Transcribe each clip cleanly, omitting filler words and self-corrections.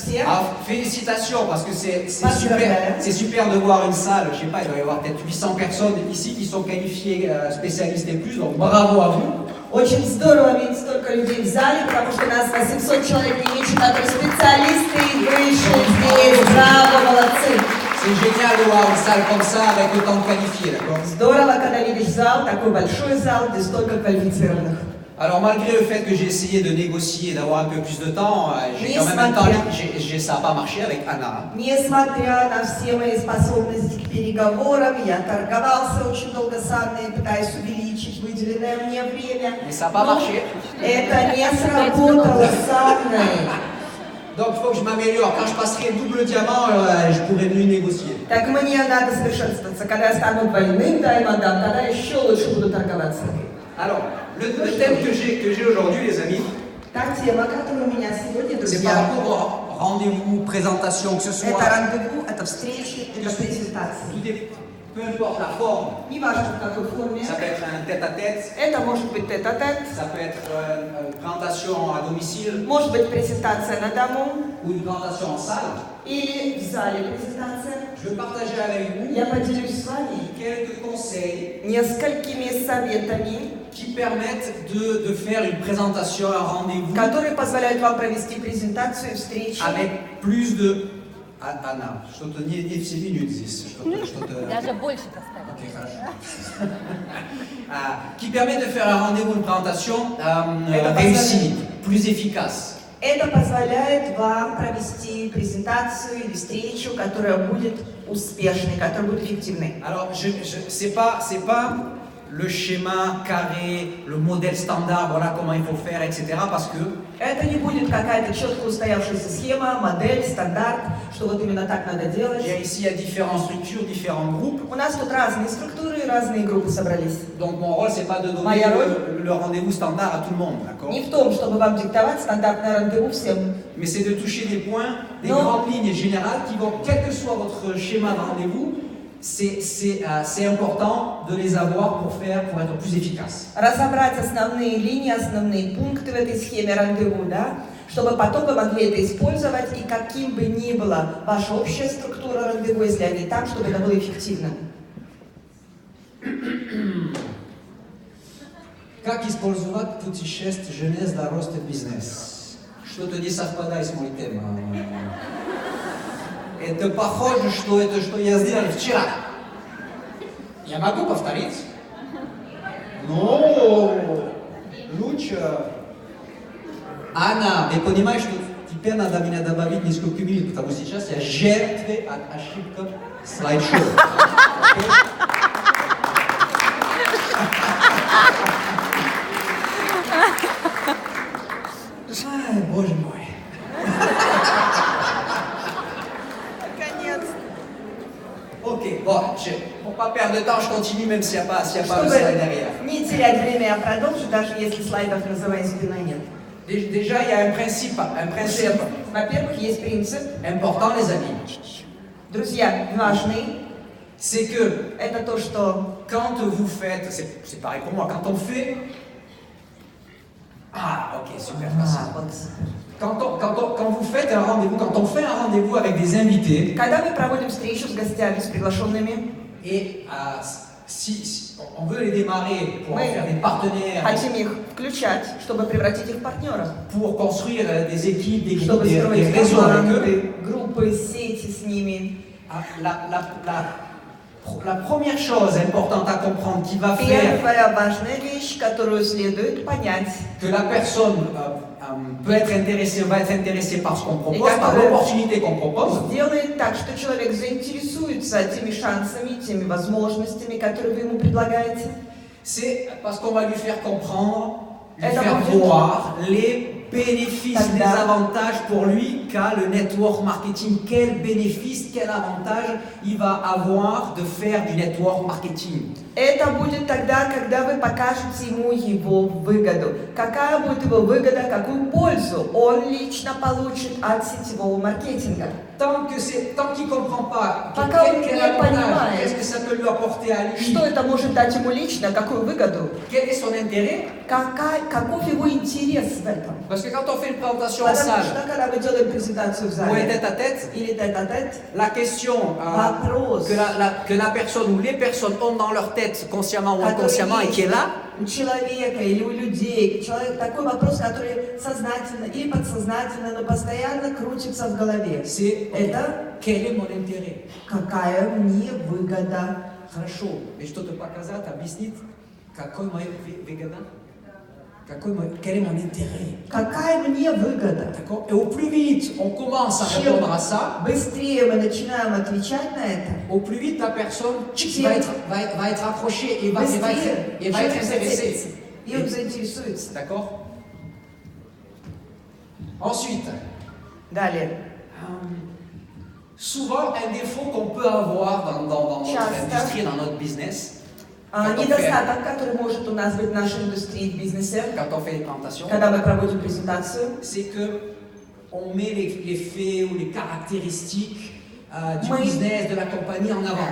всех. Alors, félicitations parce que c'est super de voir une salle, je sais pas, il doit y avoir peut-être 800 personnes ici qui sont qualifiées spécialistes et plus, donc bravo à vous. Очень здорово видеть столько людей в зале, потому что у нас 800 человек не меньше, которые специалисты и выше здесь. Браво, молодцы! C'est génial de voir une salle comme ça avec autant de qualifiés, d'accord? Здорово, когда видишь зал, такой большой зал, где столько квалифицированных. Alors malgré le fait que j'ai essayé de négocier et d'avoir un peu plus de temps, j'ai quand même un temps, ça n'a pas marché avec Anna. Несмотря на все мои способности к переговорам, я торговался очень долго с Анной, пытаясь увеличить выделенное мне время. Mais ça n'a pas marché. Это не сработало с Анной. Donc il faut que je m'améliore. Quand je passerai double diamant, je pourrai mieux négocier. Так мне надо совершенствоваться. Когда я стану двойным даймондом, тогда еще лучше буду торговаться. Alors, le thème que j'ai aujourd'hui, les amis, Тема, которая у меня сегодня, c'est par друзья, rapport au rendez-vous, présentation, que ce soit. это рандеву, это встречи, это презентации. Peu importe la forme. Неважно в какой форме. Ça peut être un tête-à-tête. Это может быть тет-а-тет. Ça peut être une présentation à domicile. Может быть презентация на дому. Ou une présentation en salle. Или в зале презентация. Je veux partager avec vous Я поделюсь с вами quelques conseils несколькими советами, qui permettent de faire une présentation, un rendez-vous которые позволяют вам провести презентацию и встречу. avec plus de... Anna, что-то не все минуты здесь. Даже больше поставить. Ok, хорошо. Qui permet de faire un rendez-vous, une présentation réussie, plus efficace. Это позволяет вам провести презентацию или встречу, которая будет успешной, которая будет эффективной. Alors, c'est pas le schéma carré, le modèle standard, voilà comment il faut faire, etc. Parce que Это не будет какая-то четко устоявшаяся схема, модель, стандарт, что вот именно так надо делать. ici il y a différentes structures, différents groupes. У нас тут разные структуры, разные группы собрались. Donc mon rôle c'est pas de donner le rendez-vous standard à tout le monde, d'accord? Не в том, чтобы вам диктовать стандартное рандеву всем. Mais c'est de toucher des points, des grandes lignes générales qui vont, quel que soit votre schéma de rendez-vous, c'est important de les avoir pour être plus efficace. Разобрать основные линии, основные пункты в этой схеме рандеву, да, чтобы потом вы могли это использовать, и каким бы ни была ваша общая структура рандеву, если они там, чтобы это было эффективно. Как использовать путешествие jeunesse для роста бизнес? Что-то не совпадает с моей темой. Это похоже, что это, что я сделал вчера. Я могу повторить? Но лучше. Анна, ты понимаешь, что теперь надо меня добавить несколько минут, потому что сейчас я жертва от ошибок слайд-шоу. Ай, боже мой. Ok, bon, pour pas perdre de temps, je continue même s'il n'y a pas le slide derrière. Не терять время, я продолжу, даже если слайдов называя спиной нет. Déjà, il y a un principe Во-первых, есть принцип, important, les amis. Друзья, важный. C'est que Это то, что quand vous faites, c'est pareil pour moi, quand on fait... Ah, ok, super facile. Quand vous faites un rendez-vous, quand on fait un rendez-vous avec des invités, когда мы проводим встречу с гостями, с приглашенными, et si on veut les démarrer pour en faire des partenaires, хотим их включать, чтобы превратить их в партнеров, pour construire des équipes, des groupes, чтобы des строить réseaux avec eux, команды, группы, сети с ними. La première chose importante à comprendre qui va faire Первая важная вещь, которую следует понять, que la personne peut être intéressée, va être intéressée par ce qu'on propose, par l'opportunité qu'on propose, сделает так, что человек заинтересуется теми шансами, теми возможностями, которые вы ему предлагаете. c'est parce qu'on va lui faire comprendre, lui Это faire будет voir les bénéfices, les тогда avantages pour lui qu'a le network marketing. Quel bénéfice, quel avantage il va avoir de faire du network marketing. Это будет тогда, когда вы покажете ему его выгоду. Какая будет его выгода, какую пользу он лично получит от сетевого маркетинга. Tant qu'il ne comprend pas Пока он quel не avantage, понимает, qu'est-ce que ça peut lui apporter à lui, что это может дать ему лично, какую выгоду, quel est son intérêt. каков его интерес в этом. Parce que quand on fait une présentation en Потому salle, что, когда мы делаем презентацию в ou зале tête-à-tête, или тет-а-тет, la question вопрос, que la personne ou les personnes ont dans leur tête, consciemment ou который inconsciemment, et есть qui est là, у человека или у людей, такой вопрос, который сознательно или подсознательно, но постоянно крутится в голове. c'est Это quel est mon intérêt? какая мне выгода? Хорошо, mais je te показать, объяснить, какой мой выгода? Quel est mon intérêt? Какая мне выгода? D'accord? Et au plus vite on commence à répondre à ça, Быстрее мы начинаем отвечать на это, au plus vite la personne va être accrochée et va être intéressée. и он заинтересуется. D'accord? Ensuite, Далее. souvent un défaut qu'on peut avoir dans notre industrie, dans notre business, Недостаток, который может у нас быть в нашей индустрии, в бизнесе, quand on fait des présentations, когда мы проводим презентацию, c'est que on met les faits ou les caractéristiques du Oui. business, de la compagnie en avant.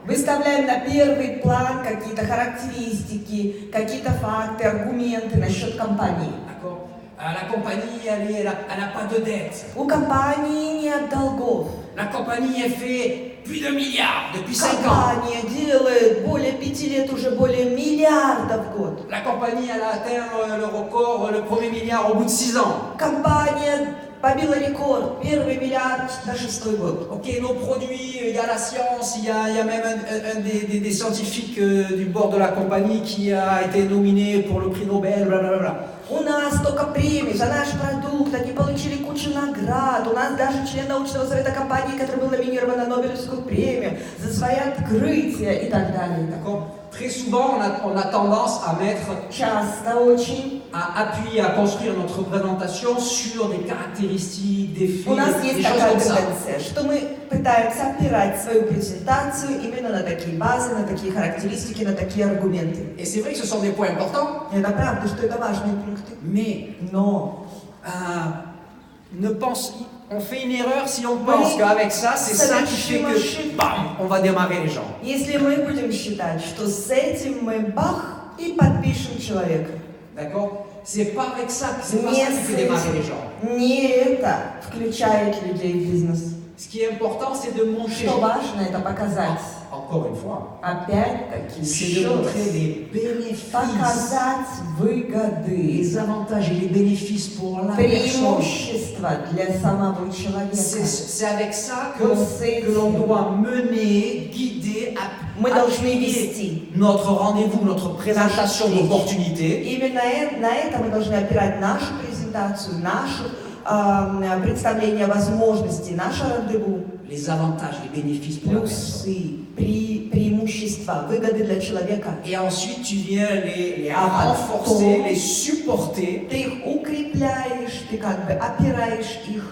выставляем на первый план какие-то характеристики, какие-то факты, аргументы насчет компании. D'accord? La compagnie, elle n'a pas de dette. У компании нет долгов. La compagnie, elle fait plus de milliards depuis 5 ans. Компания делает более 5 лет уже более миллиарда в год. La compagnie, elle a atteint le record, le premier milliard au bout de 6 ans. Компания побила рекорд, первый миллиард на 6-й год. Ok, nos produits, il y a la science, il y a même un des scientifiques du bord de la compagnie qui a été nominé pour le prix Nobel, blablabla. У нас столько премий за наш продукт, они получили кучу наград. У нас даже член научного совета компании, который был номинирован на Нобелевскую премию за свои открытия и так далее. D'accord? Très souvent, on a tendance à mettre, Часто очень à appuyer, à construire notre présentation sur des caractéristiques, des faits, у нас des есть choses такая comme ça. тенденция, что мы пытаемся опирать свою презентацию именно на такие базы, на такие характеристики, на такие аргументы. Et c'est vrai que ce sont des points importants, Это правда, что это важные пункты. mais Но on fait une erreur si on pense qu'avec ça, c'est ça qui fait que, bam, on va démarrer les gens. если мы будем считать, что с этим мы бах и подпишем человека, D'accord? C'est pas avec ça, c'est pas не ça qui с fait démarrer les gens. этим, не это включает людей в бизнес. Ce qui est important, c'est de montrer, Что важно, это показать. encore une fois, Опять-таки, c'est de еще раз, montrer les bénéfices, показать выгоды, les avantages et les bénéfices pour la personne. преимущества для самого человека. C'est avec ça que Вот с l'on этим doit mener, guider, мы должны appuyer вести. notre rendez-vous, notre présentation Наши d'opportunités. Именно на это мы должны опирать нашу презентацию, наше представление возможностей, наше рандеву, Les avantages, les bénéfices pour la personne. плюсы, преимущества, выгоды для человека. Et ensuite, tu viens les Ah, renforcer, bon. les supporter Ты их укрепляешь, ты как бы опираешь их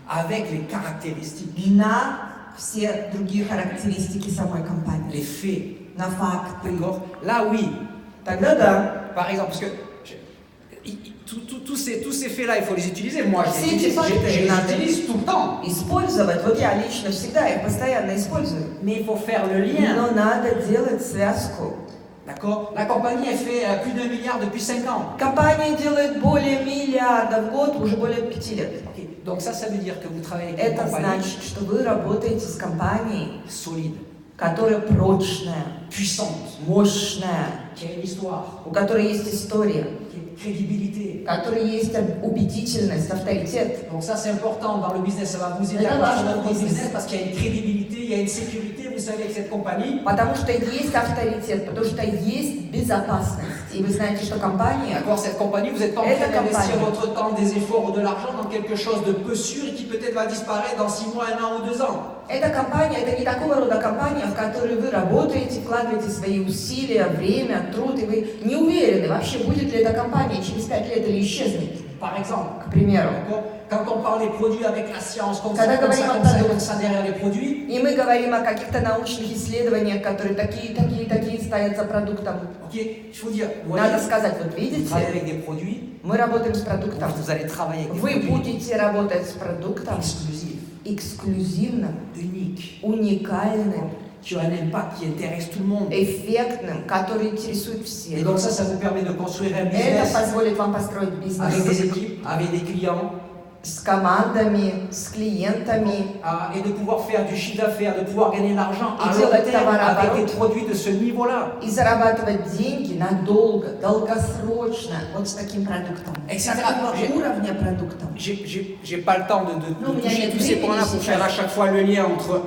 avec les caractéristiques, на все другие характеристики самой les компании, faits. на факты. D'accord? Là, oui. Тогда да. Par exemple, parce que tous ces faits-là, il faut les utiliser. Moi, je Все les эти факты надо utilise tout le temps. использовать. Вот я лично всегда их постоянно использую. Mais il faut faire le lien. Но надо делать связку. D'accord? La compagnie, elle fait plus d'1 milliard depuis 5 ans. Компания делает более миллиарда в год уже более 5 лет. Ok. Donc ça veut dire que vous travaillez avec une Это compagnie значит, что вы работаете с компанией, solide, которая прочная, puissante, мощная, qui a une histoire, у которой есть история, qui a une crédibilité. у которой есть убедительность, авторитет. Donc ça c'est important dans le business, ça va vous aider Это à важно construire в votre бизнесе. business parce qu'il y a une crédibilité, il y a une sécurité, vous savez, avec cette compagnie. Потому что есть авторитет, потому что есть безопасность. И вы знаете, что компания, D'accord, cette compagnie, vous n'êtes pas en train Это d'investir компания. votre temps, des efforts ou de l'argent dans quelque chose de peu sûr et qui peut-être va disparaître dans 6 mois, 1 an ou 2 ans. эта компания, это не такого рода компания, в которой вы работаете, вкладываете свои усилия, время, труд, и вы не уверены, вообще будет ли эта компания через 5 лет или исчезнет, Par exemple, к примеру. d'accord, quand on parle des produits avec la science, comme Когда ça, comme ça, говорим о comme ça, продукте. comme ça derrière les produits, И мы говорим о каких-то научных исследованиях, которые такие стоят за продуктом. ok, il faut dire, vous voyez, Надо сказать, вот vous видите, travaillez avec des produits, мы работаем с продуктом. vous allez travailler avec des Вы produits будете работать с продуктом exclusifs, эксклюзивным, uniques, уникальным, qui ont un impact qui intéresse tout le monde. эффектным, который интересует Et всех. donc ça vous permet de construire un Это business позволит вам построить avec бизнес des équipes, avec des clients, с командами, с клиентами. Et de pouvoir faire du chiffre d'affaires, de pouvoir gagner de l'argent à Et long делать terme avec товарооборот. des produits de ce niveau-là. И зарабатывать деньги надолго, долгосрочно, вот с таким продуктом. Etc. Такого уровня продуктом. J'ai pas le temps de Non, mais il y a toucher des tous ces prix, points-là mais pour c'est faire ça. à chaque fois le lien entre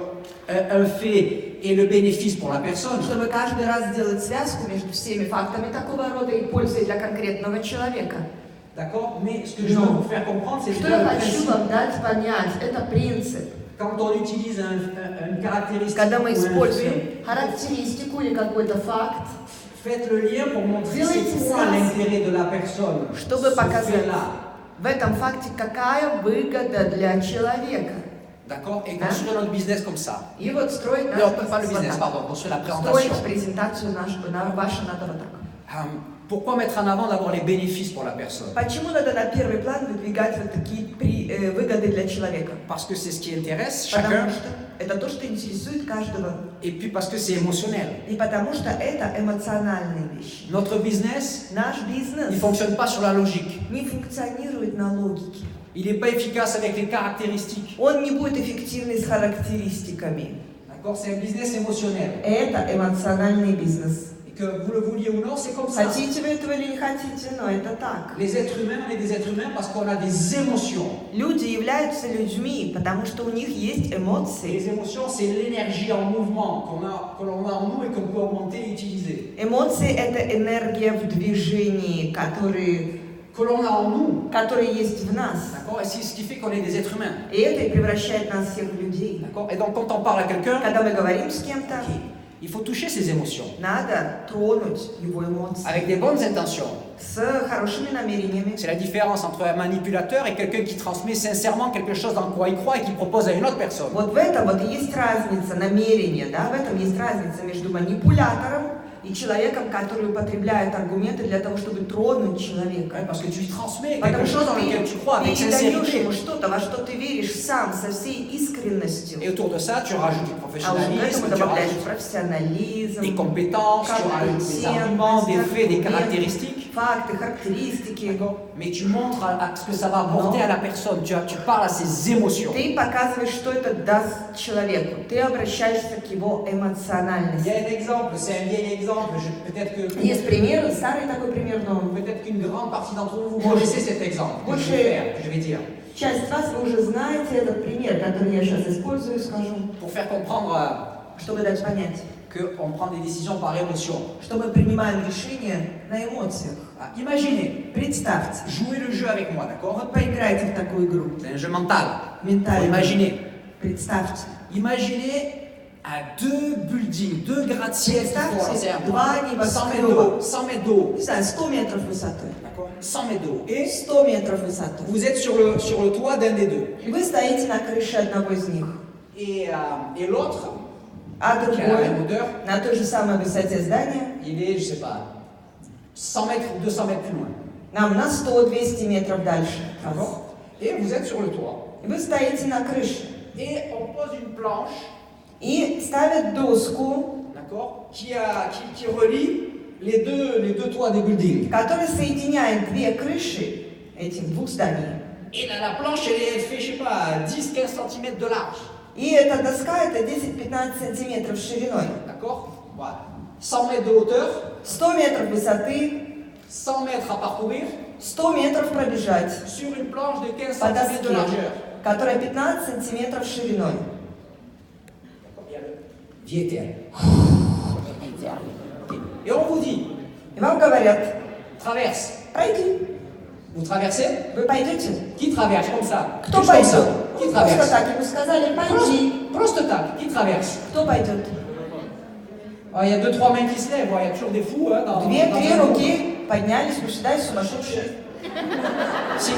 un fait et le bénéfice pour la personne. Чтобы каждый раз сделать связку между всеми фактами такого рода и пользой для конкретного человека. D'accord? Mais ce que je veux vous faire comprendre, c'est Что déjà я le хочу principe. вам дать понять, это принцип. Quand on utilise une caractéristique Когда мы ou un используем fait, характеристику или какой-то факт, faites le lien pour montrer Делайте c'est quoi связь. l'intérêt de la personne. Чтобы ce показать fait-là. в этом факте, какая выгода для человека. D'accord? Et Hein? construire notre business comme ça. И вот строить наш Non, pas le бизнес вот business, так. pardon, construire la présentation. Строить презентацию вашу надо вот так. Pourquoi mettre en avant d'abord les bénéfices pour la personne? Почему надо на первый план выдвигать вот такие выгоды для человека? Parce que c'est ce qui intéresse Потому chacun, что это то, что интересует каждого. et puis parce que c'est émotionnel. И потому что это эмоциональные вещи. Notre business, Наш il ne бизнес fonctionne pas sur la logique. не функционирует на логике. Il n'est pas efficace avec les caractéristiques. Он не будет эффективный с характеристиками. D'accord? C'est un business émotionnel. Это эмоциональный бизнес. Et que vous le vouliez ou non, c'est comme ça. Хотите вы этого или не хотите, но это так. Les êtres humains, on est des êtres humains parce qu'on a des émotions. Люди являются людьми, потому что у них есть Et эмоции. les émotions, c'est l'énergie en mouvement que l'on a en nous et qu'on peut augmenter et utiliser. Эмоции – это энергия в движении, Que l'on a en nous. которая есть в нас. D'accord? Et c'est ce qui fait qu'on est des êtres humains. И это и prевращает нас всех в людей. D'accord? Et donc quand on parle à quelqu'un, Когда мы говорим с кем-то, il faut toucher ses émotions надо тронуть его эмоции avec des bonnes intentions. с хорошими намерениями. C'est la différence entre un manipulateur et quelqu'un qui transmet sincèrement quelque chose dans quoi il croit et qui propose à une autre personne. Вот в этом вот и есть разница намерения, да, в этом есть разница между манипулятором и человеком, который употребляет аргументы для того, чтобы тронуть человека. Ouais, parce que tu lui transmets quelque Потому chose что dans lequel tu crois avec передаешь sincérité. ему что-то, во что ты веришь сам, со всей искренностью. Et autour de ça, tu rajoutes du А уже к professionnalisme, этому tu добавляешь rajoutes профессионализм, des compétences, tu rajoutes des arguments, des faits, des caractéristiques. факты, характеристики. Mais tu montres à ce que ça va apporter à la personne. Tu parles à ses émotions. Ты показываешь, что это даст человеку. Ты обращаешься к его Il y эмоциональности. a un exemple, c'est un vieil exemple. Peut-être Есть пример, старый такой пример, но peut-être qu'une grande partie d'entre vous connaissez cet exemple que je vais dire. часть вас вы уже знаете этот пример, который я сейчас использую и скажу, Pour faire comprendre чтобы дать понять, qu'on prend des décisions par émotion. что мы принимаем решения на эмоциях. Imaginez, Представьте, jouez le jeu avec moi, d'accord? вот поиграйте в такую игру. C'est un jeu mental. Faut Ментально. imaginer. Представьте. Imaginez deux buildings, deux gratte-ciels qui font Представьте, c'est un два 100 mètres небоскреба. d'eau, 100 mètres d'eau, Не знаю, 100 метров высоты. d'accord? 100 mètres d'eau. Et 100 метров высоты. vous êtes sur le toit d'un des deux. И вы стоите на крыше одного из них. Et l'autre, А qui a la même другой hauteur, на той же самой высоте здания, il est, je sais pas, 100 mètres ou 200 mètres plus loin. нам на 100-200 метров дальше. D'accord? Et vous êtes sur le toit. И вы стоите на крыше. Et on pose une planche, И ставят доску, d'accord, qui relie les deux toits des buildings. которая соединяет две крыши этих двух зданий. Et la planche, elle fait, je sais pas, 10-15 cm de large. И эта доска это 10-15 сантиметров шириной. D'accord? Voilà. 100 mètres de hauteur, 100 метров высоты, 100 mètres à parcourir 100 метров пробежать sur une planche de 15 по cm de доске, largeur. которая 15 сантиметров шириной. Il y a le diéterne. Et on vous dit, И вам говорят, traverse. пройди. Vous traversez? Вы пойдете? Qui traverse comme ça? Кто Juste comme пойдет? ça. Qui Ну, просто traverse? так ему сказали, пойди. Просто так. Qui traverse? Кто пойдет? Ah, il y a 2-3 mains qui se lèvent. Il y a toujours des fous hein, dans Две-три un groupe. руки поднялись, вы считаете сумасшедшие. Si.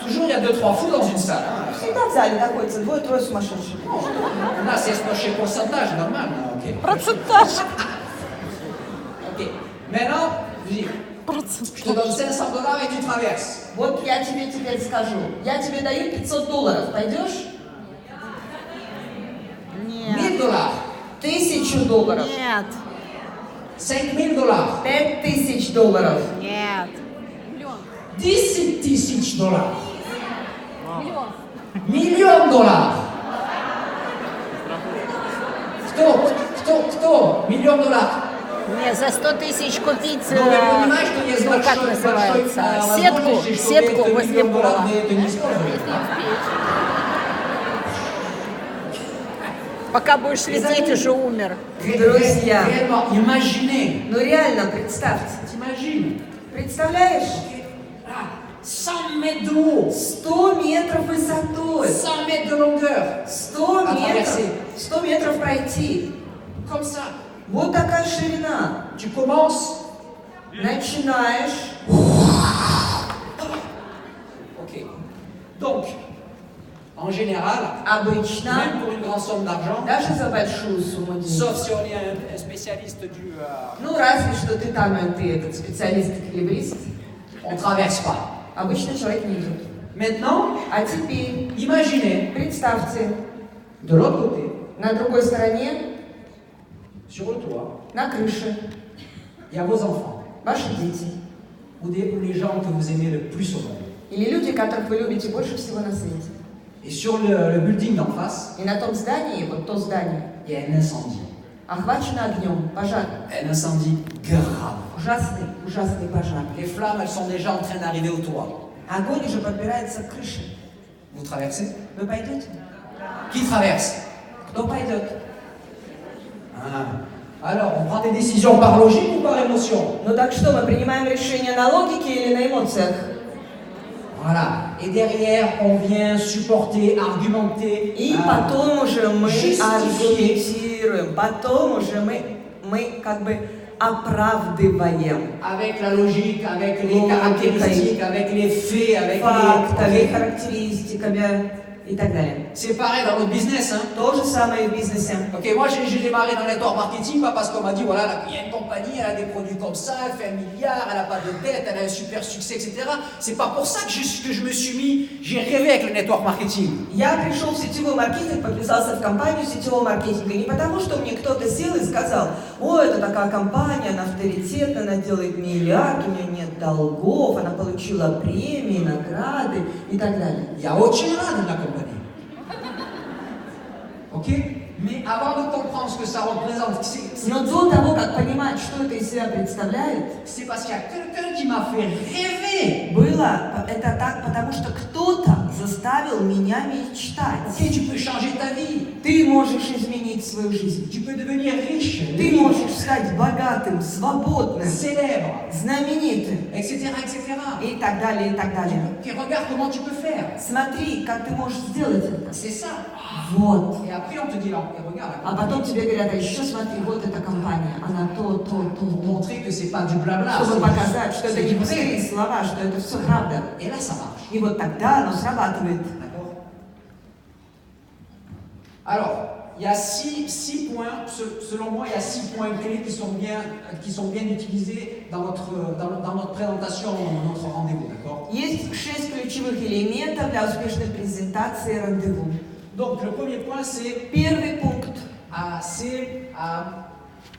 Toujours il y a 2-3 fous dans une salle. Hein. Всегда в зале находится двое-трое сумасшедших. Là, c'est ce pourcentage normal. Hein. Ok. Процентаж. Ok. Maintenant, je dis, je te donne $500 et tu traverses. Вот я тебе теперь скажу. Я тебе даю $500. Пойдешь? Нет. $1000. $1000. Нет. $5000. $5000. Нет. $10 000. Миллион долларов. Кто? Миллион долларов. Не, за 100 тысяч купить, Ну, вы понимаете, что есть ну как большой, называется, возможность, что сетку это возле миллион долларов, пола. вы это не используете. Пока будешь лететь, уже умер. Друзья. Réellement, imaginez. Ну реально, представьте. T'imagines? Представляешь? Là, 100 mètres de haut, 100 метров высотой, 100 mètres de longueur, 100 А метров, traverser. 100 метров пройти. comme ça. Вот такая ширина. Tu commences. Начинаешь. Ok. Donc, en général, Обычно, même pour une grande somme d'argent, даже за большую сумму денег. sauf si on est un spécialiste du. Ну, разве что ты там, ты этот специалист-эквилибрист. On traverse pas. Обычно человек не идет. Maintenant, А теперь, imaginez, представьте, de l'autre côté, на другой стороне, sur le toit, на крыше, il y a vos enfants, ваши дети. ou les gens que vous aimez le plus au monde. Или люди, которых вы любите больше всего на свете. Et sur le building d'en face, И на том здании, вот то здание, il y a un incendie. охвачено огнем, пожар. Un incendie grave. Ужасный, ужасный пожар. Les flammes, elles sont déjà en train d'arriver au toit. Огонь уже подбирается к крыше. Vous traversez? Вы пойдете? Qui traverse? Кто пойдет? Ah. Alors, on prend des décisions par logique ou par émotion? Ну так что, мы принимаем решение на логике или на эмоциях? Voilà. Et derrière, on vient supporter, argumenter. И потом уже мы justifier. аргументируем, потом уже мы как бы оправдываем Avec la logique, avec les Логикой. caractéristiques, avec les faits, avec фактами, les... характеристиками и так далее. C'est pareil dans notre business. Hein. То же самое в бизнесе. Ok, moi j'ai démarré dans le network marketing, pas parce qu'on m'a dit, voilà, il y a une compagnie, elle a des produits comme ça, elle fait 1 milliard, elle n'a pas de dette, elle a un super succès, etc. C'est pas pour ça que je me suis mis, j'ai rêvé avec le network marketing. Я пришел в сетевой маркетинг, подписался в компанию сетевого маркетинга не потому, что мне кто-то сел и сказал: о, это такая компания, она авторитетная, она делает миллиард, у нее нет долгов, она получила премии, награды и так далее. Il y a autre chose dans la compagnie. Ok? Mais avant de comprendre ce que ça représente, Но до того, как понимать, что это из себя представляет, c'est parce qu'il y a quelqu'un qui m'a fait rêver. было это так, потому что кто-то заставил меня мечтать. Ok, tu peux changer ta vie, Ты можешь изменить свою жизнь. tu peux devenir riche, Ты libre, можешь стать богатым, свободным, célèbre, знаменитым etc., etc. и так далее, и так далее. Ok, regarde comment tu peux faire. Смотри, как ты можешь сделать это. C'est ça. Вот. Et après, on te dit, alors, regarde, А потом тебе говорят: а еще смотри, вот эта компания, она то. pour montrer que c'est pas du blabla. Чтобы c'est- показать, что это c'est не du пустые vrai. слова, что это все правда. Et là, ça marche. И вот тогда оно срабатывает. D'accord? Alors, il y a six points, selon moi, il y a 6 points clés qui sont bien utilisés dans notre présentation, dans notre rendez-vous, d'accord? Есть 6 ключевых элементов для успешной презентации рандеву. Donc, le premier point, c'est Первый пункт.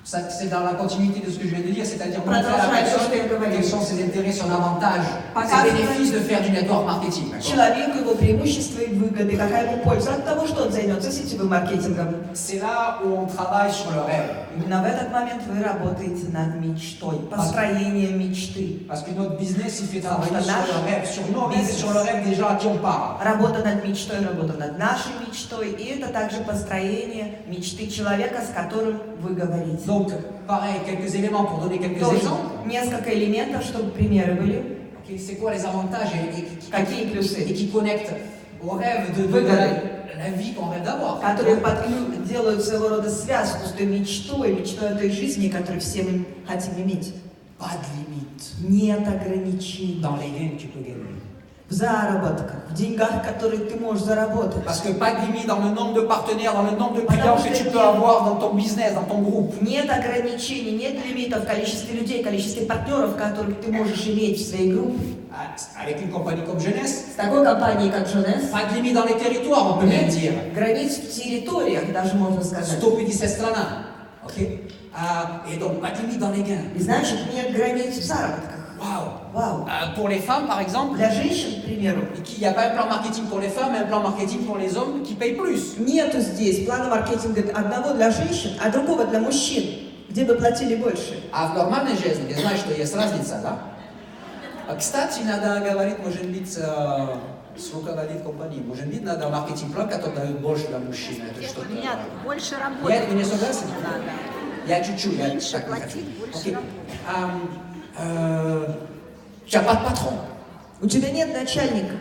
c'est dans la continuité de ce que je viens de dire, c'est-à-dire montrer à la Продолжай то, personne что я говорила. quels sont ses intérêts, son avantage, Показывай. ses bénéfices de faire du network marketing. D'accord? Человеку его преимущества и выгоды, какая ему польза от того, что он займется сетевым маркетингом. C'est là où on travaille sur le rêve. Именно в этот момент вы работаете над мечтой, построением мечты. Parce que notre business, il fait Потому travailler что sur наш le rêve, sur nos rêves, бизнес. sur le rêve des gens à qui on parle. Работа над мечтой, работа над нашей мечтой, и это также построение мечты человека, с которым вы говорите. Donc, pareil, quelques éléments pour donner quelques Тоже exemples. несколько элементов, чтобы примеры были. Ok, c'est quoi les avantages Какие плюсы? et qui connectent au rêve de la vie qu'on rêve d'avoir. Которые делают своего рода связку с той мечтой о той жизни, которую все мы хотим иметь. Pas de limite Нет ограничений dans les gains que tu peux gagner. в заработках, в деньгах, которые ты можешь заработать. Parce que pas de limite dans le nombre de partenaires, dans le nombre de clients que tu peux avoir dans ton business, dans ton groupe. Нет ограничений, нет лимитов в количестве людей, в количестве партнеров, которых ты можешь иметь в своей группе. Avec une compagnie comme Jeunesse, С такой компанией, как Jeunesse, pas de limite dans les territoires, on peut même нет dire. границ в территориях, даже можно сказать. 150 страна. Ok? Et donc, pas de limite dans les gains. И значит, нет границ в заработках. Waouh. Вау. Pour les femmes, par exemple, Для женщин, к примеру, il n'y a pas un plan marketing pour les femmes, mais un plan marketing pour les hommes qui payent plus. нету здесь плана маркетинга одного для женщин, а другого для мужчин, где бы платили больше. А в нормальной жизни, ты знаешь, что есть разница, да? Кстати, надо говорить, может быть, с руководителем компании, может быть, надо маркетинг-план, который дает больше для мужчин. Это что-то... Нет, больше Я работы. это не согласен? Надо. Я чуть-чуть, я Меньше так не платить, хочу. больше Окей. работать. Tu n'as pas de patron. У тебя нет начальника.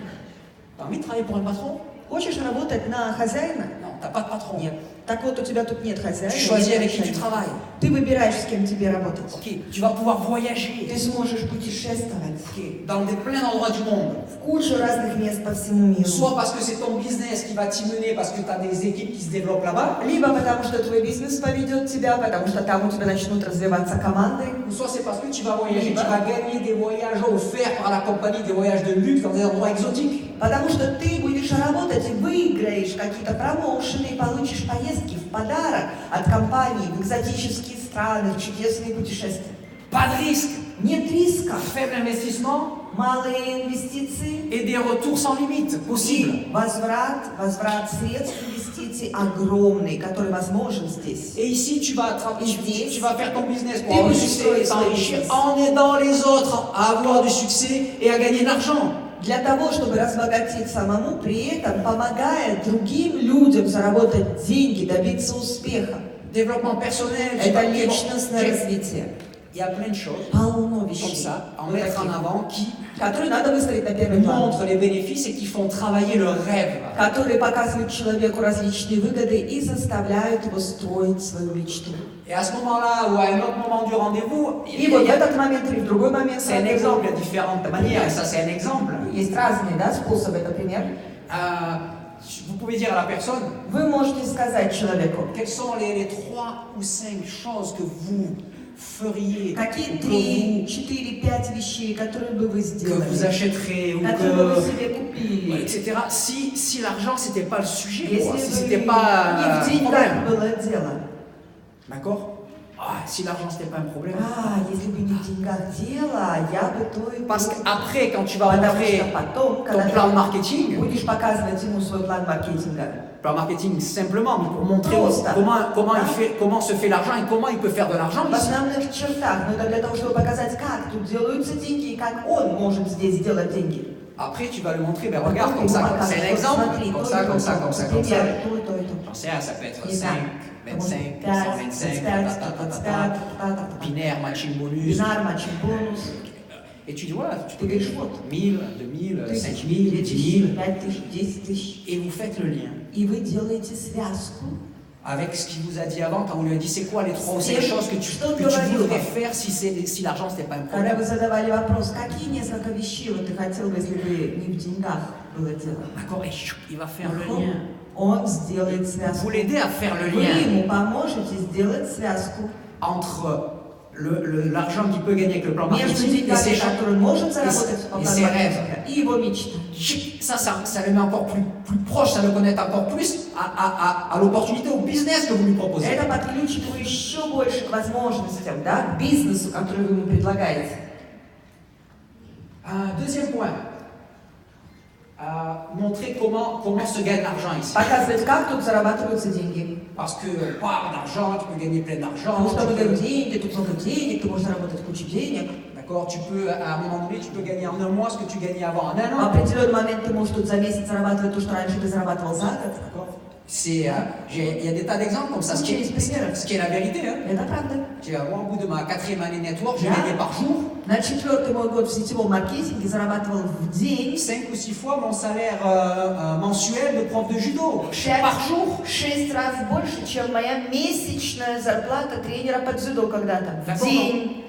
Tu as envie de travailler pour un patron? Хочешь работать на хозяина? Non, tu n'as pas de patron. Нет. Так вот, у тебя тут нет хозяина. Tu choisis нет avec qui tu начальника. travailles. Ты выбираешь, с кем тебе работать. Ok, tu vas pouvoir voyager. Ты сможешь путешествовать Ok, dans plein d'endroits du monde. в кучу разных мест по всему миру. Soit parce que c'est ton business qui va t'y mener, parce que tu as des équipes qui se développent là-bas. Либо потому что твой бизнес поведет тебя, потому что там у тебя начнут развиваться команды. Ou soit c'est parce que tu vas voyager, tu vas gagner des voyages offerts par la compagnie, des voyages de luxe dans des endroits exotiques. Потому что ты будешь работать и выиграешь какие-то промоушены, и получишь поездки в подарок от компании в экзотические страны, в чудесные путешествия. Pas de risque, Нет риска, faible investissement малые инвестиции et des retours sans limite possibles. и возврат средств инвестиций огромный, который возможен здесь. Et ici, tu vas faire ton business pour Et avoir du vous succès destroyez et son t'enrichir business. en aidant les autres à avoir du succès et à gagner de l'argent. Для того, чтобы разбогатеть самому, при этом помогая другим людям заработать деньги, добиться успеха. Développement personnel, Это личностное il развитие. y a plein de choses Полно comme вещей, ça à вот mettre en таких, avant qui которые надо выставить на первый план, montrent les bénéfices et qui font travailler le rêve. которые показывают человеку различные выгоды и заставляют его строить свою мечту. Et à ce moment-là, ou à un autre moment du rendez-vous, И вот в этот момент или в другой момент c'est un exemple, il y a différentes manières, et ça c'est un exemple. есть разные, да, способы, например. Vous pouvez dire à la personne, Вы можете сказать человеку, quelles sont les 3 ou 5 choses que vous feriez, какие ou 3, 4, 5 вещей, которые бы вы que сделали, vous achèterez, ou которые бы вы que, себе купили, etc. Si l'argent c'était pas le sujet, если quoi, si бы c'était не pas в un деньгах problème. было дело. D'accord? Si l'argent c'était pas un problème. Если бы не в деньгах дело, я бы то и Parce то. qu'après, quand tu vas Потому montrer что потом, ton когда plan de ты marketing, будешь показывать ему свой план маркетинга, plan marketing simplement, mais pour montrer Просто. comment se fait l'argent et comment il peut faire de l'argent. в основных чертах, но это для того, чтобы показать, как тут делаются деньги и как он может здесь сделать деньги. Après, tu vas lui montrer, ben Потом regarde, ты comme ему ça, покажешь, c'est un вот exemple, смотри, comme то ça, и comme то, ça, comme ça, comme ça. например, то и то, и то. J'en sais rien, ça peut être Не 5, знаю. 25, 5, 125, 25, ta, ta, ta, ta, 25, ta. Binaire, matching bonus. Бинар, матчинг, бонус. Et tu dis, voilà, tu Ты peux говоришь, вот, 1000, 2000, 1000, 5000, 10 000, 5000, 10 тысяч. et vous faites le lien И вы делаете связку. avec ce qu'il vous a dit avant, quand vous lui avez dit, c'est quoi les 3 ou 5 C'est- choses que tu что говорил voudrais вам? faire si l'argent c'était pas un Когда problème. вы задавали вопрос, какие несколько вещей вот ты хотел бы, если бы не в деньгах было дело? D'accord, et il va faire le lien. Он сделает связку. Vous l'aidez à faire le Вы lien ему поможете сделать связку entre l'argent qu'il peut gagner avec le plan между marketing et ses деньгами, choses. которые он может заработать по и плану ses маркетинга, и его мечты. Ça le met encore plus proche, ça le connecte encore plus à l'opportunité, au business que vous lui proposez. Это подключит его еще больше к возможностям, да, к бизнесу, который вы ему предлагаете. Deuxième point, montrer comment se gagne l'argent ici. Показывать, как тут зарабатываются деньги. Parce que par l'argent, tu peux gagner plein d'argent. Потому что мы tu peux- говорим, деньги, тут много денег, ты можешь заработать кучу денег. D'accord, tu peux, à un moment donné, tu peux gagner en un mois ce que tu gagnais avant en un В an. определенный момент ты можешь тут за месяц зарабатывать то, что раньше ты зарабатывал за год. D'accord. Il y a des tas d'exemples comme ça, ce qui est la vérité. Hein. Это правда. Moi, au bout de ma 4e année network, j'ai Yeah. gagné par jour На 4-й мой год в сетевом маркетинге зарабатывал в день 5 ou 6 fois mon salaire mensuel de prof de judo. Par jour. 6 раз больше, чем моя месячная зарплата тренера по дзюдо когда-то. В D'accord. день.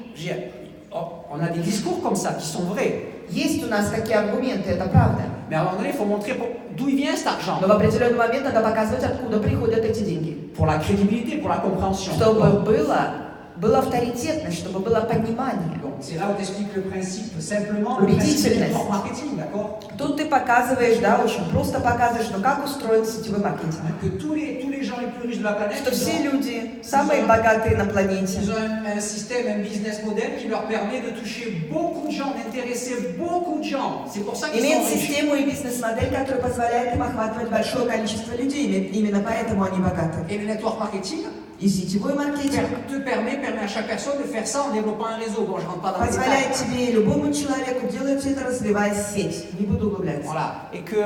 On a des discours comme ça qui sont vrais. Есть у нас такие аргументы, это правда. Mais à un moment donné, il faut montrer d'où il vient cet argent. Но в определенный момент надо показывать, откуда приходят эти деньги. Pour la crédibilité, pour la compréhension. Чтобы было была авторитетность, чтобы было понимание. Donc c'est là où tu expliques le principe, simplement le Убедительность. principe du network marketing, d'accord? Тут ты показываешь, да, очень просто показываешь, ну как устроен сетевой маркетинг. Que tous les gens les plus riches de la planète, Что все ils ont, люди, самые богатые на планете, ils ont un système, un business model qui leur permet de toucher beaucoup de gens, d'intéresser beaucoup de gens. C'est pour ça qu'ils имеют sont riches. систему и бизнес-модель, которая позволяет им охватывать большое количество людей. Именно поэтому они богаты. Et le network marketing И сетевой маркетинг te permet à chaque personne de faire ça en développant un réseau. Bon, je rentre pas dans les позволяет détails. тебе и любому человеку делать все это, развивая сеть. Не буду углубляться. Voilà. Et que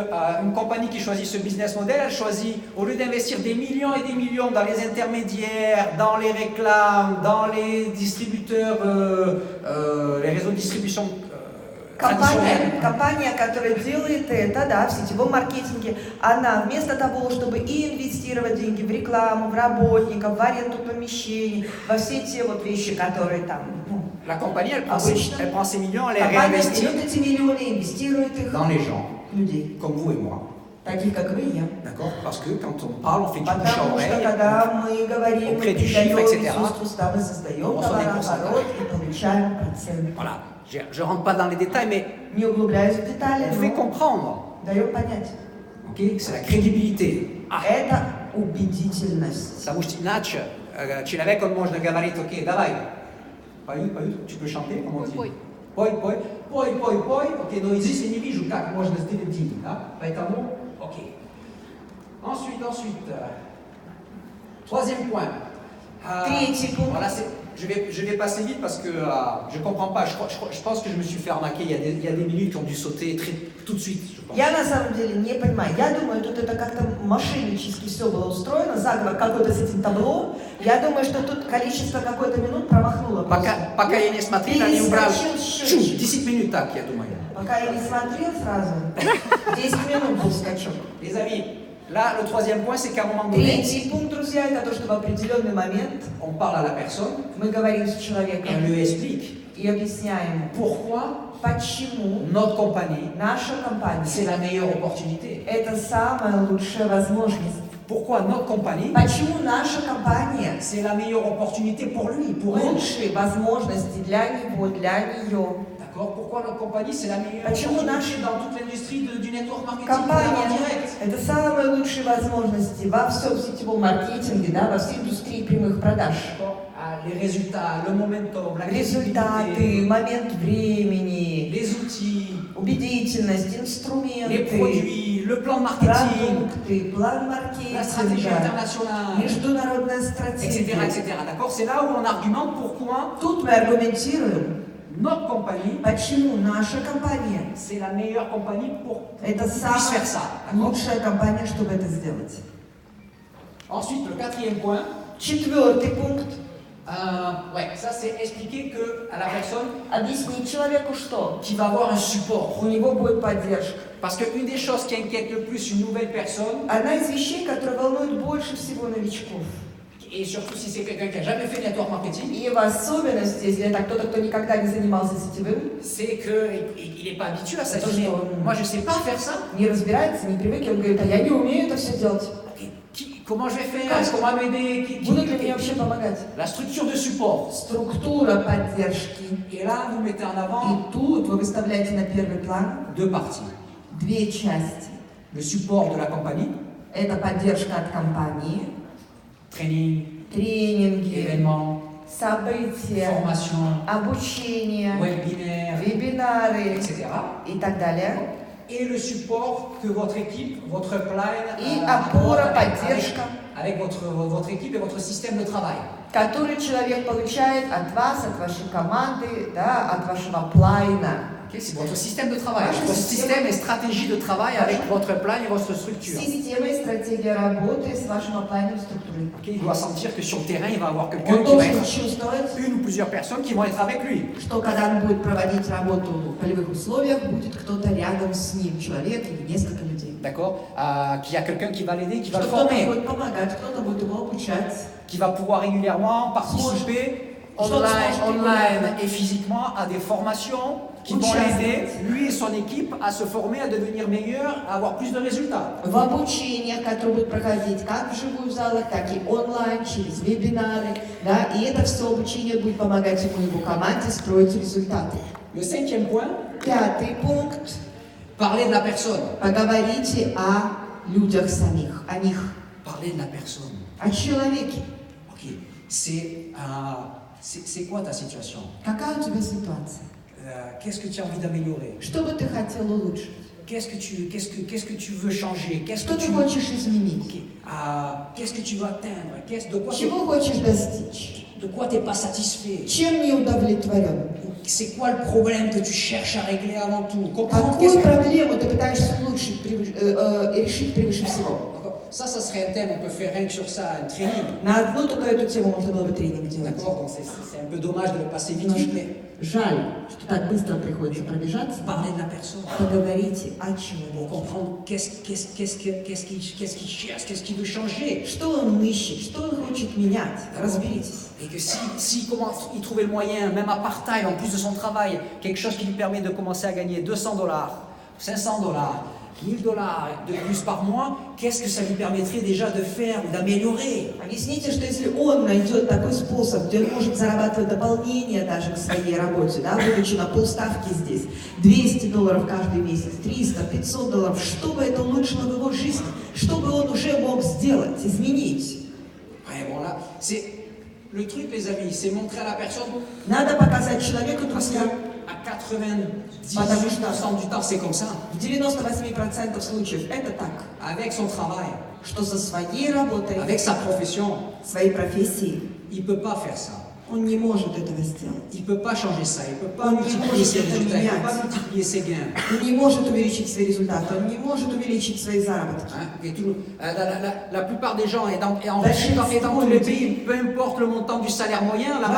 une compagnie qui choisit ce business model, elle choisit, au lieu d'investir des millions et des millions dans les intermédiaires, dans les réclames, dans les distributeurs, les réseaux de distribution traditionnels, Компания, которая делает это, да, в сетевом маркетинге, она вместо того, чтобы и инвестировать деньги в рекламу, в работников, в аренду помещений, во все те вот вещи, которые там, ну, la compagnie, elle Обычно. prend ces millions, elle les компания réinvestit берет эти миллионы, инвестирует их dans les gens, в людей, comme vous et moi. таких как вы и я. D'accord? Parce que quand on parle, on fait du bouche à Потому что oreille. когда мы говорим, on мы crée du передаем chiffre, etc. из уст в уста, мы создаем On reçoit des товарооборот и получаем процент. Voilà. Je ne rentre pas dans les détails, mais Не углубляюсь в детали, on fait но comprendre. даем понять. Ok? C'est la crédibilité. Это убедительность. Потому что иначе человек, он может говорить, окей, давай, пою, tu peux chanter, comment on dit? Пой, окей, но здесь я не вижу, как можно сделать деньги, да? Поэтому, окей. Ensuite, troisième point. Третий пункт. Voilà, je vais passer vite parce que je ne comprends pas. Je pense que je me suis fait arnaquer. Il y a des minutes qui ont dû sauter tout de suite. Je pense. Я на самом деле не понимаю. Я думаю, тут это как-то мошеннически все было устроено, заговор какой-то с этим табло. Я думаю, что тут количество какой-то минут промахнуло. Пока я не смотрел, они убрали. Перескочил счетчик. 10 минут так, я думаю. Пока я не смотрел сразу, 10 минут был скачок. Les amis, là, le troisième point, c'est qu'à un moment donné, Третий пункт, друзья, это то, что в определенный момент on parle à la personne мы говорим с et on человеком lui explique и объясняем, pourquoi почему notre compagnie, наша c'est компания la meilleure opportunité. это самая лучшая возможность. Pourquoi notre compagnie, Почему наша компания c'est la meilleure opportunité pour lui, pour elle. лучшие возможности для него, для нее. D'accord? Pourquoi notre compagnie, c'est la meilleure Почему opportunité dans toute l'industrie du network marketing Компания en direct? – это самые лучшие возможности во всем сетевом маркетинге, да, во всей индустрии прямых продаж. Les résultats, le momentum, la Результаты, crédibilité, момент времени, les outils, убедительность, les инструменты, produits, le plan de marketing, продукты, план la stratégie маркетинга, internationale, международная etc., стратегия. etc. D'accord? C'est là où on argumente pourquoi Тут мы аргументируем, notre compagnie, почему наша компания c'est la meilleure compagnie pour это qu'on puisse faire самая ça. D'accord? лучшая компания, чтобы это сделать. Ensuite, le quatrième point, Четвертый пункт. ouais, ça c'est expliquer que à la personne Объяснить человеку, что qui va avoir un support. у него будет поддержка. Parce qu'une des choses qui inquiète le plus une nouvelle personne, Одна из вещей, которая волнует больше всего новичков, et surtout si c'est quelqu'un qui n'a jamais fait network marketing, и в особенности, если это кто-то, кто никогда не занимался сетевым, c'est qu'il n'est pas habitué à ça. Это Il dit, что? moi je ne sais pas faire ça. не разбирается, не привык, и он говорит, а я не умею это все делать. Comment je vais faire? Est-ce qu'on va m'aider? Будут ли мне вообще помогать? La structure de support. Структура поддержки. Et là, vous mettez en avant И тут вы выставляете на первый план deux parties. две части. Le support de la compagnie, Это поддержка от компании, training, тренинги, événements, события, formation, обучение, webinaire, вебинары etc. и так далее. Et le support que votre équipe, votre upline, И apporte опора, поддержка, avec votre équipe et votre système de travail. который человек получает от вас, от вашей команды, да, от вашего плайна. Okay, c'est votre système de travail, Ваше votre système et stratégie de travail avec Ваше- votre plan et votre structure. Система и стратегия работы с вашим планом структурой. Okay, il doit sentir que sur le terrain, il va avoir quelqu'un Он qui va должен être чувствовать, une ou plusieurs personnes qui vont être avec lui. что когда он будет проводить работу в полевых условиях, будет кто-то рядом с ним, человек или несколько людей. D'accord? Qu'il y a quelqu'un qui va l'aider, qui va Что le кто-то former, будет помогать, кто-то будет его обучать. qui va pouvoir régulièrement participer online et physiquement à des formations qui vont l'aider, lui et son équipe, à se former, à devenir meilleur, à avoir plus de résultats. В обучениях, которые будут проходить как в живых залах, так и онлайн, через вебинары, да, и это все обучение будет помогать ему и его команде строить результаты. Le cinquième point, Пятый пункт. parler de la personne. Поговорите о людях самих, о них, Parler de la personne. о человеке. Ok, c'est quoi ta situation? Какая у тебя ситуация? Qu'est-ce que tu as envie d'améliorer? Что бы ты хотел улучшить? Qu'est-ce que tu veux changer? Qu'est-ce Что que ты tu хочешь изменить? Ok. Qu'est-ce que tu veux atteindre? Чего хочешь достичь? De quoi tu n'es pas satisfait? Чем не удовлетворен? C'est quoi le problème que tu cherches à régler avant tout? Comprendre Какую проблему ты пытаешься улучшить, решить превыше всего? Ça serait un thème, on peut faire rien que sur ça, un training. На одну только эту тему можно было бы тренинг делать. D'accord, donc c'est un peu dommage de le passer vite fait. Жаль, что так быстро приходится пробежаться. Parler de la personne. Поговорите о Pour человеке. comprendre qu'est-ce qu'il cherche, qu'est-ce qu'il veut changer. Что он ищет, что он хочет менять. Разберитесь. Et que si commence, il trouvait le moyen, même à part-time, en plus de son travail, quelque chose qui lui permet de commencer à gagner $200, $500, $1000 de plus par mois, qu'est-ce que ça lui permettrait déjà de faire ou d'améliorer? Объясните, что если он найдет такой способ, где он может зарабатывать дополнение даже к своей работе, да, будучи на полставки здесь, $200 каждый месяц, $300, $500, что бы это улучшило в его жизни, что бы он уже мог сделать, изменить? Ouais, bon là, c'est le truc, les amis, c'est montrer à la personne. Надо показать человеку, Parce друзья, qu'à 98% du temps, c'est comme ça. в 98% случаев это так, Avec son travail, что со своей работой, avec sa profession, своей профессией, il ne peut pas faire ça. он не может этого сделать. Il ne peut pas changer ça. Il ne peut pas Он не multiplier может ses это résultats. Il ne peut менять. pas multiplier ses gains. Он не может увеличить свои результаты, он не может увеличить свои заработки. Hein, et la plupart des gens, et dans tous les pays, peu importe le montant du salaire moyen, la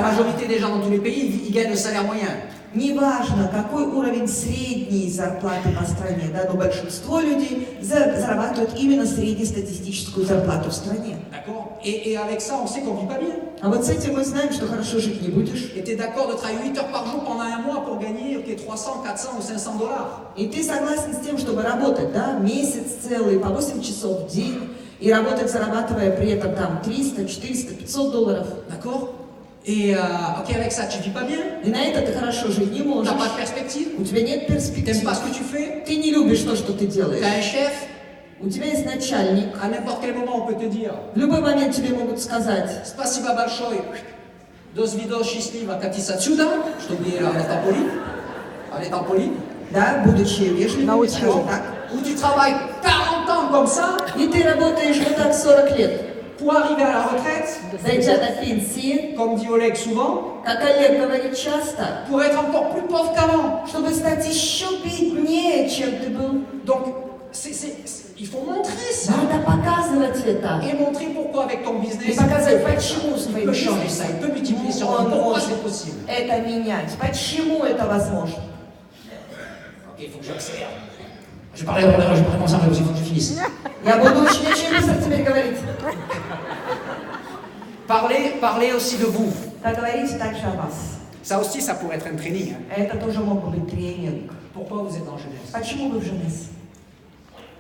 majorité des gens dans tous les pays, ils gagnent le salaire moyen. Неважно, какой уровень средней зарплаты по стране, да, но большинство людей зарабатывают именно среднестатистическую зарплату в стране. D'accord? Et avec ça, on sait qu'on ne vit pas bien. А вот с этим мы знаем, что хорошо жить не будешь. Et tu es d'accord de travailler 8 heures par jour pendant un mois pour gagner 300, 400 ou $500. И ты согласен с тем, чтобы работать, да, месяц целый, по 8 часов в день, и работать, зарабатывая при этом там 300, 400, $500. D'accord? Et ok, avec ça, tu vis pas bien? И на это ты хорошо жить не Tu можешь. n'as pas de perspective? У тебя нет Tu n'aimes перспектив. pas ce que tu fais? Ты не любишь то, что ты Tu делаешь. as un chef? У тебя есть начальник. À n'importe quel moment, on peut te dire В любой момент тебе могут сказать: Спасибо большое. Dos vidos счастливо катись отсюда, чтобы elle est en poli. да, будучи вежливым, Научил. скажем так. Où tu travailles 40 ans comme ça И ты работаешь вот так 40 лет. pour arriver à la retraite, Дойдя до пенсии, comme dit Oleg souvent, как Олег говорит часто, pour être encore plus pauvre qu'avant. чтобы стать еще беднее, чем ты был. Donc, il faut montrer ça. Надо показывать это. Et montrer pourquoi avec ton И business, показать, почему il своим peut changer ça, il peut multiplier sur un. он Pourquoi может c'est possible? это менять. Почему это возможно? Ok, il faut que j'observe. Je vais parler comme ça, il faut que je finisse. Я буду очень быстро теперь говорить. Parlez aussi de vous. Поговорите также о вас. Ça aussi, ça pourrait être un training. Hein. Это тоже мог бы быть тренинг. Pourquoi vous êtes en jeunesse? Почему вы в Женесе?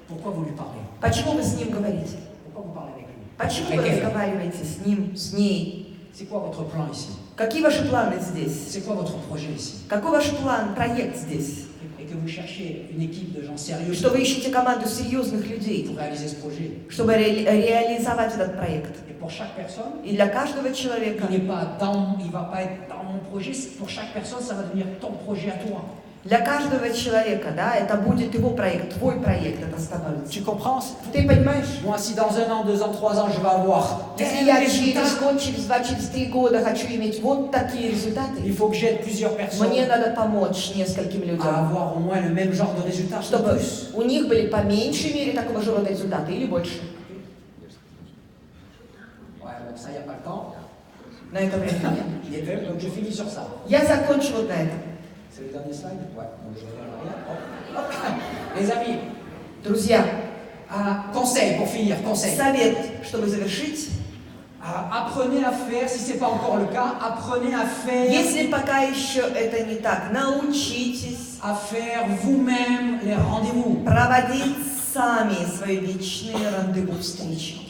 Pourquoi vous lui parlez? Почему вы с ним говорите? Pourquoi vous parlez avec lui? Почему Avec вы elle? разговариваете с ним, с ней? C'est quoi votre plan ici? Какие ваши планы здесь? C'est quoi votre projet ici? Какой ваш план, проект здесь? Et que vous cherchez une équipe de gens sérieux Что вы ищете команду серьезных людей, pour réaliser ce projet. чтобы реализовать этот проект. Et pour chaque personne, И для каждого человека, il va pas être dans mon projet. Pour chaque personne, ça va devenir ton projet à toi. для каждого человека, да, это будет его проект, твой проект это становится. Tu comprends? Ты понимаешь? Moi, si dans 1 an, 2 ans, 3 ans, je vais avoir Если tel я résultat, через год, через 2, через 3 года хочу иметь вот такие результаты, il faut que j'aide plusieurs personnes мне надо помочь нескольким à людям, avoir au moins le même genre de résultat, чтобы plus. у них были по меньшей мере такого же рода результаты или больше. Ouais, bon, ça, il n'y a pas le temps. На это время нет. Il est faible, donc je finis sur ça. Я закончу вот на этом. C'est le dernier slide? Ouais, donc je reviens en arrière. Hop, hop. Les amis, Друзья, conseil pour finir, conseil. совет, чтобы завершить, Apprenez à faire, si ce n'est pas encore le cas, apprenez à faire, Если пока еще это не так, научитесь vous-même les rendez-vous. проводить сами свои личные рандеву встречи.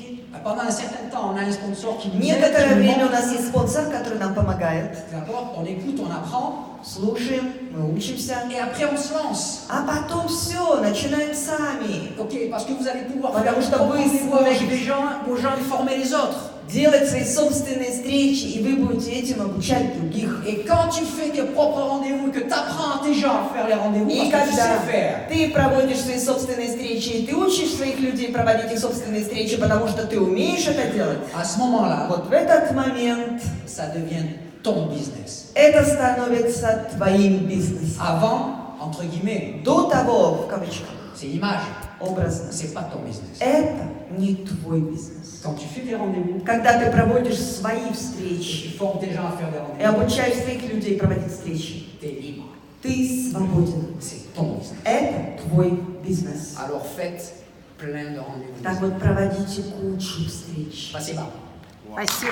Pendant un certain temps, on a un sponsor qui nous aide, Некоторое qui nous время у montre. нас есть спонсор, который нам помогает. D'accord? On écoute, on apprend, Слушаем, мы учимся. et après on se lance. А потом все, начинаем сами. Ok, parce que vous allez pouvoir Потому faire что vos вы rendez-vous avec сможете des gens, vos gens et former les autres. Делать свои собственные встречи, и вы будете этим обучать других. Et quand tu fais tes propres rendez-vous, que tu apprends à tes gens à faire les rendez-vous, И parce que tu когда sais faire, ты проводишь свои собственные встречи, и ты учишь своих людей проводить их собственные встречи, потому что ты умеешь это делать, à ce moment-là, вот в этот момент ça devient ton business. это становится твоим бизнесом. Avant, entre guillemets, До того, в кавычках, c'est l'image, образно, c'est pas ton business. это не твой бизнес. Quand tu fais des rendez-vous, Когда ты проводишь свои tu встречи formes des gens à faire des и rendez-vous, обучаешь своих людей проводить встречи, tu es libre. ты свободен. C'est ton business. Это твой бизнес. Alors faites plein de rendez-vous. Так вот, проводите кучу встреч. Спасибо. Спасибо.